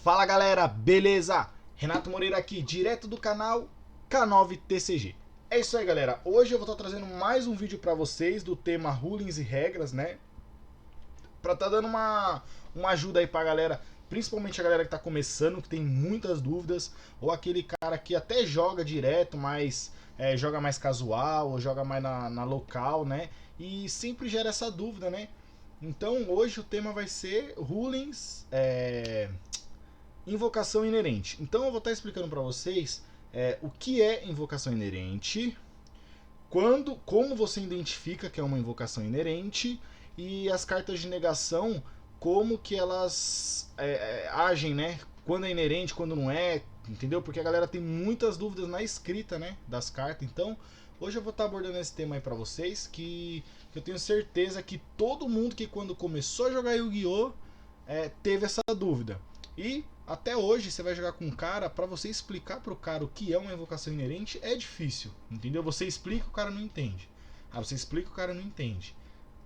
Fala galera, beleza? Renato Moreira aqui, direto do canal K9TCG. É isso aí galera, hoje eu vou estar trazendo mais um vídeo pra vocês do tema rulings e regras, né? Pra tá dando uma ajuda aí pra galera, principalmente a galera que tá começando, que tem muitas dúvidas, ou aquele cara que até joga direto, mas joga mais casual, ou joga mais na local, né? E sempre gera essa dúvida, né? Então hoje o tema vai ser rulings, invocação inerente. Então eu vou estar explicando para vocês o que é invocação inerente, como você identifica que é uma invocação inerente e as cartas de negação, como que elas agem, né? Quando é inerente, quando não é, entendeu? Porque a galera tem muitas dúvidas na escrita, né, das cartas. Então hoje eu vou estar abordando esse tema aí para vocês, que eu tenho certeza que todo mundo que quando começou a jogar Yu-Gi-Oh! Teve essa dúvida. E até hoje você vai jogar com um cara, para você explicar pro cara o que é uma invocação inerente é difícil, entendeu? Você explica, o cara não entende. Aí você explica, o cara não entende.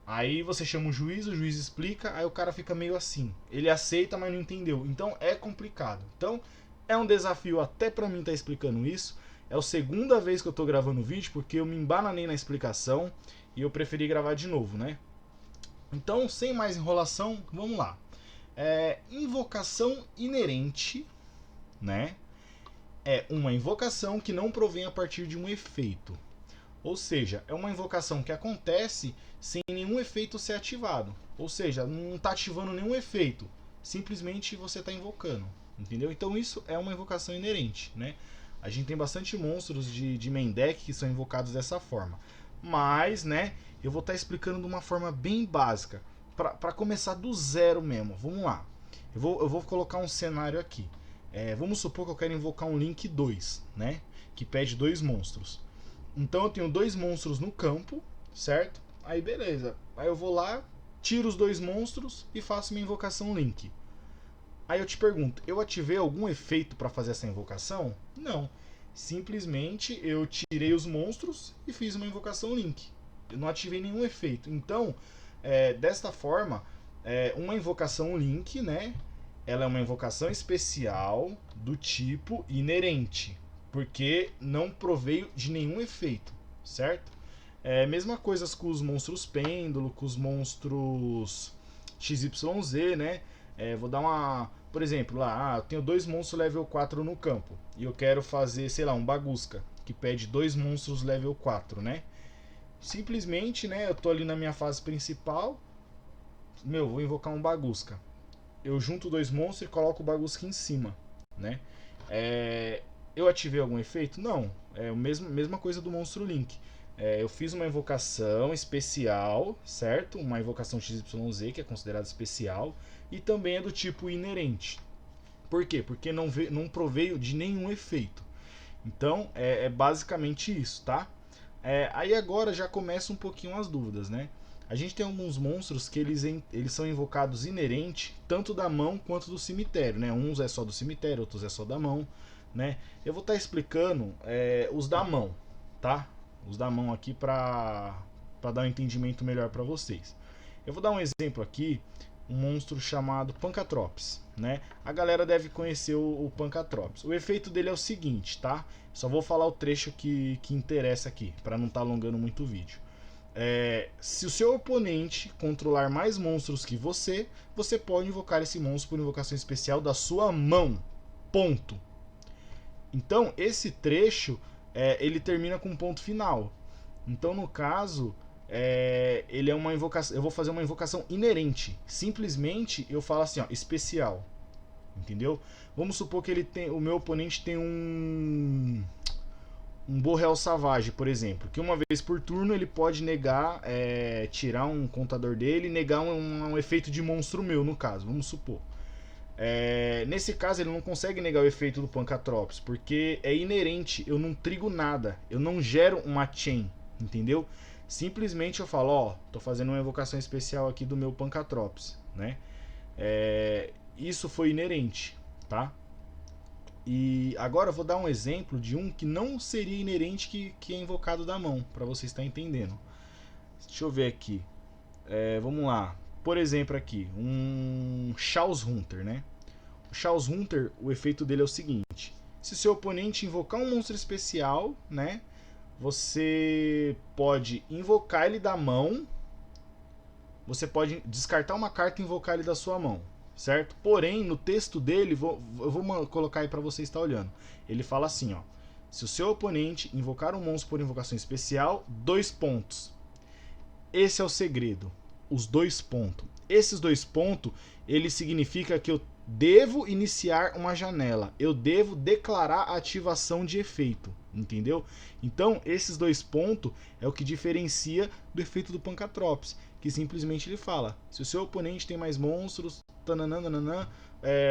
Aí você chama o juiz explica, aí o cara fica meio assim. Ele aceita, mas não entendeu. Então é complicado. Então é um desafio até para mim estar explicando isso. É a segunda vez que eu tô gravando o vídeo, porque eu me embananei na explicação e eu preferi gravar de novo, né? Então, sem mais enrolação, vamos lá. Invocação inerente, né? É uma invocação que não provém a partir de um efeito. Ou seja, é uma invocação que acontece sem nenhum efeito ser ativado. Ou seja, não está ativando nenhum efeito. Simplesmente você está invocando. Entendeu? Então isso é uma invocação inerente, né? A gente tem bastante monstros de main deck que são invocados dessa forma. Mas, né, eu vou estar explicando de uma forma bem básica. Para começar do zero mesmo. Vamos lá. Eu vou colocar um cenário aqui. Vamos supor que eu quero invocar um Link 2, né? Que pede 2 monstros. Então eu tenho 2 monstros no campo, certo? Aí beleza. Aí eu vou lá, tiro os 2 monstros e faço minha invocação Link. Aí eu te pergunto, eu ativei algum efeito para fazer essa invocação? Não. Simplesmente eu tirei os monstros e fiz uma invocação Link. Eu não ativei nenhum efeito. Então, desta forma, uma invocação Link, né? Ela é uma invocação especial do tipo inerente, porque não proveio de nenhum efeito, certo? Mesma coisa com os monstros pêndulo, com os monstros XYZ, né? Vou dar uma... Por exemplo, lá, eu tenho 2 monstros level 4 no campo e eu quero fazer, sei lá, um Bagusca, que pede 2 monstros level 4, né? Simplesmente, né, eu tô ali na minha fase principal, vou invocar um Bagusca. Eu junto 2 monstros e coloco o Bagusca em cima, né? Eu ativei algum efeito? Não. É a mesma coisa do monstro Link. Eu fiz uma invocação especial, certo? Uma invocação XYZ, que é considerada especial, e também é do tipo inerente. Por quê? Porque não proveio de nenhum efeito. Então, é basicamente isso, tá? Aí agora já começa um pouquinho as dúvidas, né? A gente tem alguns monstros que eles são invocados inerente, tanto da mão quanto do cemitério, né? Uns é só do cemitério, outros é só da mão, né? Eu vou estar explicando os da mão, tá? Os da mão aqui para dar um entendimento melhor para vocês. Eu vou dar um exemplo aqui, um monstro chamado Pancatrops, né? A galera deve conhecer o Pancatrops. O efeito dele é o seguinte, tá? Só vou falar o trecho que interessa aqui, para não estar alongando muito o vídeo. Se o seu oponente controlar mais monstros que você, você pode invocar esse monstro por invocação especial da sua mão. Ponto. Então, esse trecho, ele termina com um ponto final. Então, no caso, ele é uma invocação. Eu vou fazer uma invocação inerente. Simplesmente eu falo assim, ó, especial. Entendeu? Vamos supor que o meu oponente tem um Borreal Savage, por exemplo, que uma vez por turno ele pode negar, tirar um contador dele e negar um efeito de monstro meu, no caso, vamos supor. Nesse caso ele não consegue negar o efeito do Pancatrops, porque é inerente, eu não trigo nada, eu não gero uma chain, entendeu? Simplesmente eu falo, ó, tô fazendo uma invocação especial aqui do meu Pancatrops, né? Isso foi inerente, tá? E agora eu vou dar um exemplo de um que não seria inerente, que é invocado da mão, para você estar entendendo. Deixa eu ver aqui. Vamos lá. Por exemplo aqui, um Chaos Hunter, né? O Chaos Hunter, o efeito dele é o seguinte: se o seu oponente invocar um monstro especial, né, você pode invocar ele da mão, você pode descartar uma carta e invocar ele da sua mão, certo? Porém, no texto dele, eu vou colocar aí para você estar olhando. Ele fala assim, ó: se o seu oponente invocar um monstro por invocação especial, 2 pontos. Esse é o segredo, os 2 pontos. Esses 2 pontos, ele significa que eu devo iniciar uma janela, eu devo declarar a ativação de efeito, entendeu? Então, esses 2 pontos é o que diferencia do efeito do Pancatrops, que simplesmente ele fala: se o seu oponente tem mais monstros,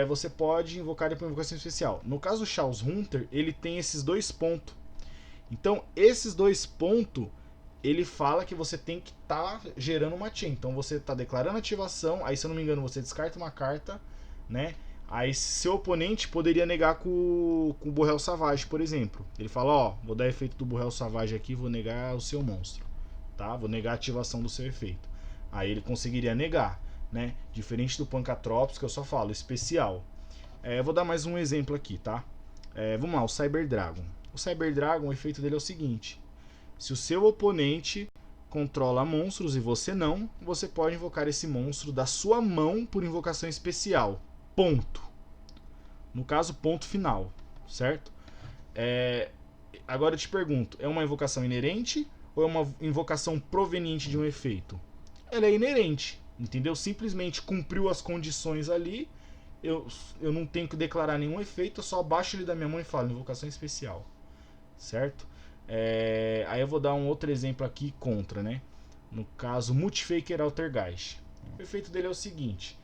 você pode invocar ele por invocação especial. No caso do Chaos Hunter, ele tem esses 2 pontos. Então, esses 2 pontos, ele fala que você tem que estar gerando uma chain. Então, você está declarando ativação, aí, se eu não me engano, você descarta uma carta, né? Aí seu oponente poderia negar com o Burrel Savage, por exemplo. Ele fala: ó, vou dar efeito do Burrel Savage aqui, vou negar o seu monstro, tá? Vou negar a ativação do seu efeito. Aí ele conseguiria negar, né? Diferente do Pancatrops, que eu só falo especial. Eu vou dar mais um exemplo aqui, tá? Vamos lá, o Cyber Dragon. O Cyber Dragon, o efeito dele é o seguinte: se o seu oponente controla monstros e você não, você pode invocar esse monstro da sua mão por invocação especial. Ponto. No caso, ponto final, certo? Agora eu te pergunto, é uma invocação inerente ou é uma invocação proveniente de um efeito? Ela é inerente, entendeu? Simplesmente cumpriu as condições ali, eu não tenho que declarar nenhum efeito, eu só baixo ele da minha mão e falo: invocação especial, certo? Aí eu vou dar um outro exemplo aqui contra, né? No caso, Multifaker Altergeist. O efeito dele é o seguinte: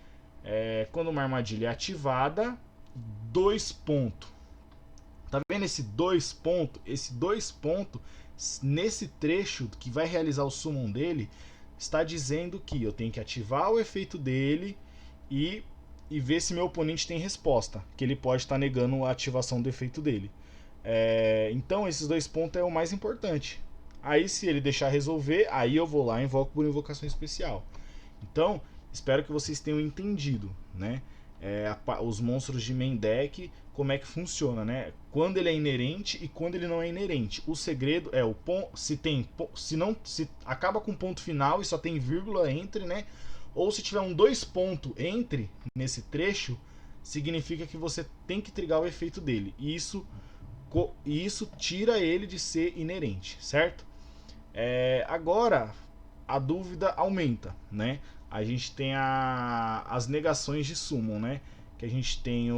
quando uma armadilha é ativada, 2 pontos. Tá vendo esse 2 pontos? Esse 2 pontos, nesse trecho que vai realizar o summon dele, está dizendo que eu tenho que ativar o efeito dele e ver se meu oponente tem resposta, que ele pode estar negando a ativação do efeito dele. Então esses 2 pontos é o mais importante. Aí, se ele deixar resolver, aí eu vou lá e invoco por invocação especial. Então, espero que vocês tenham entendido, né? Os monstros de main deck, como é que funciona, né? Quando ele é inerente e quando ele não é inerente. O segredo é o ponto, se acaba com ponto final e só tem vírgula entre, né? Ou se tiver um 2 pontos entre nesse trecho, significa que você tem que trigar o efeito dele. E isso tira ele de ser inerente, certo? Agora a dúvida aumenta, né? A gente tem as negações de summon, né? Que a gente tem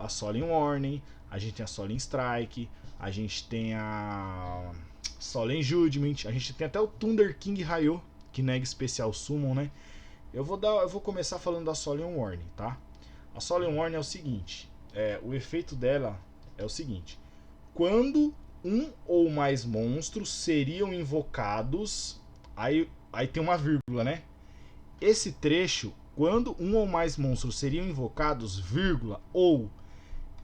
a Solemn Warning, a gente tem a Solemn Strike, a gente tem a Solemn Judgment, a gente tem até o Thunder King Raiô, que nega especial summon, né? Eu vou começar falando da Solemn Warning, tá? A Solemn Warning é o seguinte: o efeito dela é o seguinte: quando um ou mais monstros seriam invocados, aí tem uma vírgula, né? Esse trecho, quando um ou mais monstros seriam invocados, vírgula, ou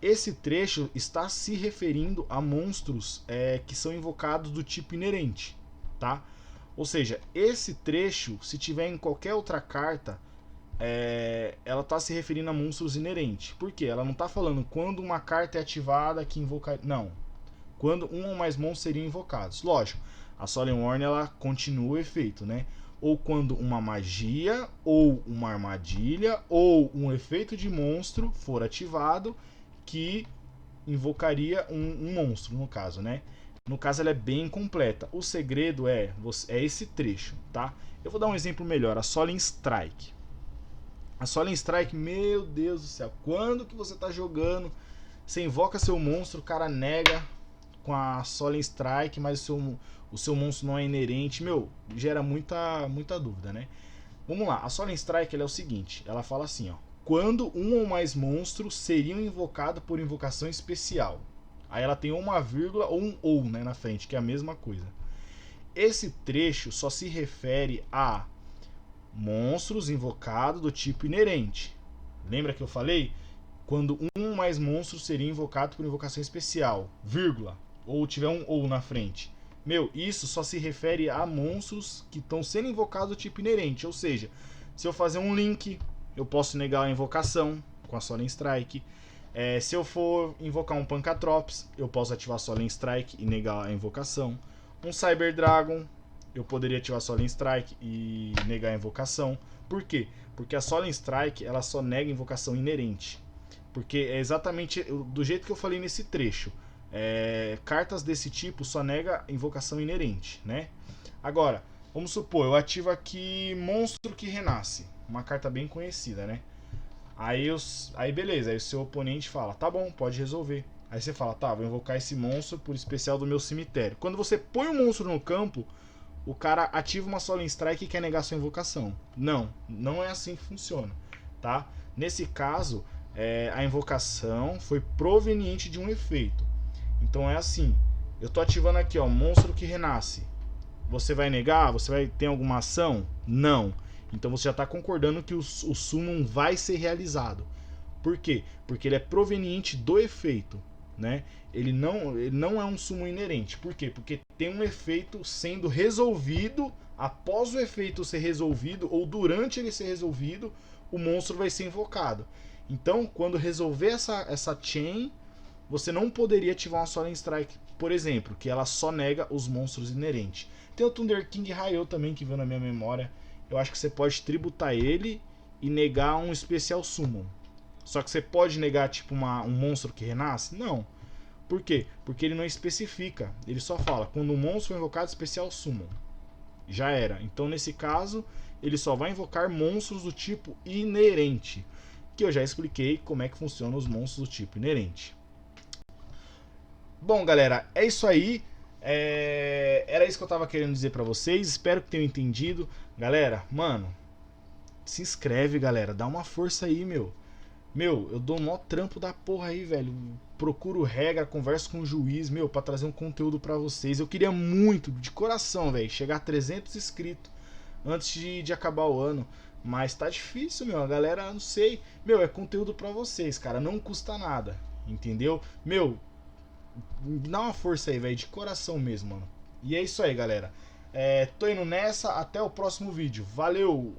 esse trecho está se referindo a monstros que são invocados do tipo inerente, tá? Ou seja, esse trecho, se tiver em qualquer outra carta, ela está se referindo a monstros inerentes. Por quê? Ela não está falando quando uma carta é ativada que invoca... Não. Quando um ou mais monstros seriam invocados. Lógico, a Solemn Warning ela continua o efeito, né? Ou quando uma magia, ou uma armadilha, ou um efeito de monstro for ativado, que invocaria um monstro, no caso, né? No caso, ela é bem completa. O segredo é esse trecho, tá? Eu vou dar um exemplo melhor, a Solemn Strike. A Solemn Strike, meu Deus do céu, quando que você tá jogando, você invoca seu monstro, o cara nega com a Solemn Strike, mas o seu monstro não é inerente, gera muita dúvida, né? Vamos lá, a Solemn Strike ela é o seguinte, ela fala assim, ó: quando um ou mais monstros seriam invocados por invocação especial. Aí ela tem uma vírgula ou um ou, né, na frente, que é a mesma coisa. Esse trecho só se refere a monstros invocados do tipo inerente. Lembra que eu falei? Quando um ou mais monstros seriam invocados por invocação especial, vírgula, ou tiver um ou na frente. Isso só se refere a monstros que estão sendo invocados do tipo inerente. Ou seja, se eu fazer um link, eu posso negar a invocação com a Solen Strike. Se eu for invocar um Pancatrops, eu posso ativar Solen Strike e negar a invocação. Um Cyber Dragon, eu poderia ativar Solen Strike e negar a invocação. Por quê? Porque a Solen Strike ela só nega invocação inerente. Porque é exatamente do jeito que eu falei nesse trecho. Cartas desse tipo só nega invocação inerente, né? Agora, vamos supor, eu ativo aqui Monstro que Renasce. Uma carta bem conhecida, né? Aí beleza, aí o seu oponente fala, tá bom, pode resolver. Aí você fala, tá, vou invocar esse monstro por especial do meu cemitério. Quando você põe o monstro no campo, o cara ativa uma Solen Strike e quer negar sua invocação. Não é assim que funciona, tá? Nesse caso, a invocação foi proveniente de um efeito. Então é assim, eu tô ativando aqui, ó, Monstro que Renasce. Você vai negar? Você vai ter alguma ação? Não. Então você já está concordando que o summon vai ser realizado. Por quê? Porque ele é proveniente do efeito, né? Ele não é um summon inerente. Por quê? Porque tem um efeito sendo resolvido. Após o efeito ser resolvido ou durante ele ser resolvido, o monstro vai ser invocado. Então, quando resolver essa chain, você não poderia ativar uma Solen Strike, por exemplo, que ela só nega os monstros inerentes. Tem o Thunder King Raio também que veio na minha memória. Eu acho que você pode tributar ele e negar um especial summon. Só que você pode negar tipo um monstro que renasce? Não. Por quê? Porque ele não especifica. Ele só fala, quando um monstro for invocado, especial summon. Já era. Então nesse caso, ele só vai invocar monstros do tipo inerente. Que eu já expliquei como é que funcionam os monstros do tipo inerente. Bom, galera, é isso aí. Era isso que eu tava querendo dizer pra vocês. Espero que tenham entendido. Galera, mano, se inscreve, galera. Dá uma força aí, meu. Eu dou um maior trampo da porra aí, velho. Procuro regra, converso com o juiz, pra trazer um conteúdo pra vocês. Eu queria muito, de coração, velho, chegar a 300 inscritos antes de acabar o ano. Mas tá difícil, a galera, não sei. É conteúdo pra vocês, cara. Não custa nada, entendeu? Dá uma força aí, velho, de coração mesmo, mano. E é isso aí, galera. Tô indo nessa, até o próximo vídeo. Valeu!